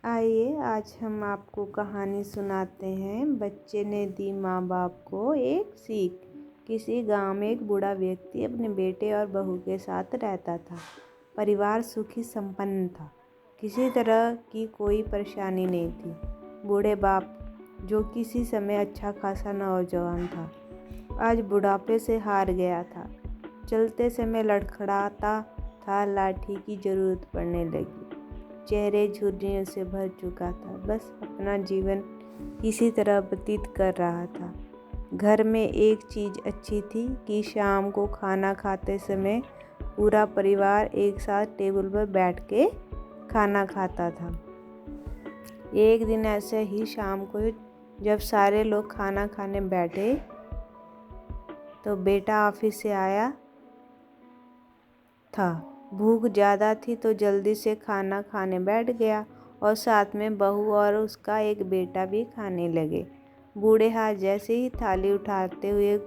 आइए आज हम आपको कहानी सुनाते हैं। बच्चे ने दी माँ बाप को एक सीख। किसी गांव में एक बूढ़ा व्यक्ति अपने बेटे और बहू के साथ रहता था। परिवार सुखी संपन्न था। किसी तरह की कोई परेशानी नहीं थी। बूढ़े बाप, जो किसी समय अच्छा खासा नौजवान था, आज बुढ़ापे से हार गया था। चलते समय लड़खड़ाता था, लाठी की जरूरत पड़ने लगी। चेहरे झुर्रियों से भर चुका था। बस अपना जीवन इसी तरह व्यतीत कर रहा था। घर में एक चीज़ अच्छी थी कि शाम को खाना खाते समय पूरा परिवार एक साथ टेबल पर बैठ के खाना खाता था। एक दिन ऐसे ही शाम को जब सारे लोग खाना खाने बैठे तो बेटा ऑफिस से आया था। भूख ज़्यादा थी तो जल्दी से खाना खाने बैठ गया और साथ में बहू और उसका एक बेटा भी खाने लगे। बूढ़े हाथ जैसे ही थाली उठाते हुए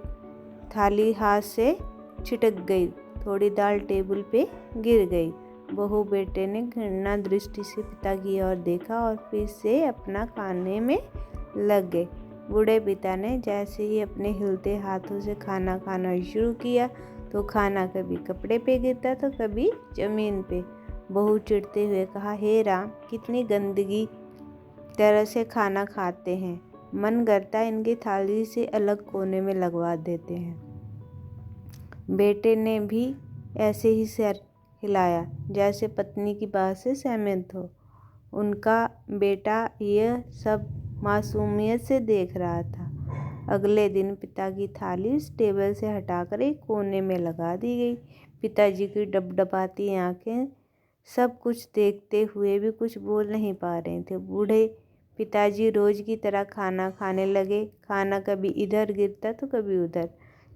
थाली हाथ से छिटक गई। थोड़ी दाल टेबल पे गिर गई। बहू बेटे ने घृणा दृष्टि से पिता की ओर देखा और फिर से अपना खाने में लग गए। बूढ़े पिता ने जैसे ही अपने हिलते हाथों से खाना खाना शुरू किया तो खाना कभी कपड़े पे गिरता तो कभी जमीन पे। बहू चिढ़ते हुए कहा, हे राम, कितनी गंदगी तरह से खाना खाते हैं। मन करता है इनकी थाली से अलग कोने में लगवा देते हैं। बेटे ने भी ऐसे ही सिर हिलाया जैसे पत्नी की बात से सहमत हो। उनका बेटा यह सब मासूमियत से देख रहा था। अगले दिन पिता की थाली उस टेबल से हटाकर एक कोने में लगा दी गई। पिताजी की डबडबाती आंखें सब कुछ देखते हुए भी कुछ बोल नहीं पा रहे थे। बूढ़े पिताजी रोज की तरह खाना खाने लगे। खाना कभी इधर गिरता तो कभी उधर।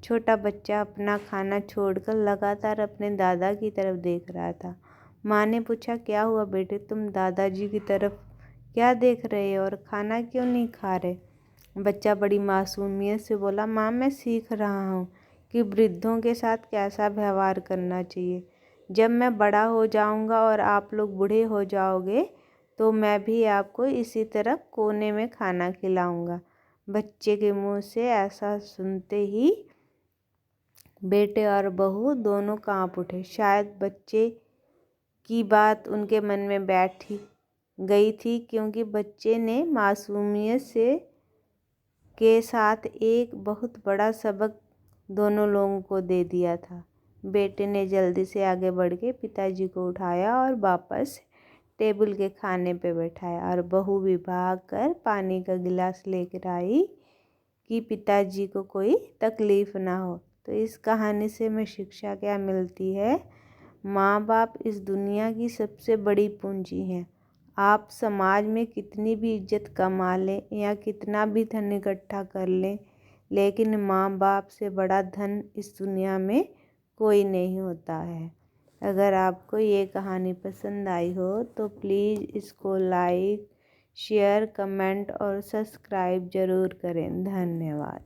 छोटा बच्चा अपना खाना छोड़कर लगातार अपने दादा की तरफ देख रहा था। माँ ने पूछा, क्या हुआ बेटे, तुम दादाजी की तरफ क्या देख रहे हो और खाना क्यों नहीं खा रहे? बच्चा बड़ी मासूमियत से बोला, माँ, मैं सीख रहा हूँ कि वृद्धों के साथ कैसा व्यवहार करना चाहिए। जब मैं बड़ा हो जाऊँगा और आप लोग बूढ़े हो जाओगे तो मैं भी आपको इसी तरह कोने में खाना खिलाऊँगा। बच्चे के मुंह से ऐसा सुनते ही बेटे और बहू दोनों कांप उठे। शायद बच्चे की बात उनके मन में बैठ गई थी, क्योंकि बच्चे ने मासूमियत से के साथ एक बहुत बड़ा सबक दोनों लोगों को दे दिया था। बेटे ने जल्दी से आगे बढ़ के पिताजी को उठाया और वापस टेबल के खाने पे बैठाया, और बहू भी भाग कर पानी का गिलास लेकर आई कि पिताजी को कोई तकलीफ़ ना हो। तो इस कहानी से हमें शिक्षा क्या मिलती है? माँ बाप इस दुनिया की सबसे बड़ी पूंजी हैं। आप समाज में कितनी भी इज्जत कमा लें या कितना भी धन इकट्ठा कर लें, लेकिन माँ बाप से बड़ा धन इस दुनिया में कोई नहीं होता है। अगर आपको ये कहानी पसंद आई हो तो प्लीज़ इसको लाइक, शेयर, कमेंट और सब्सक्राइब ज़रूर करें। धन्यवाद।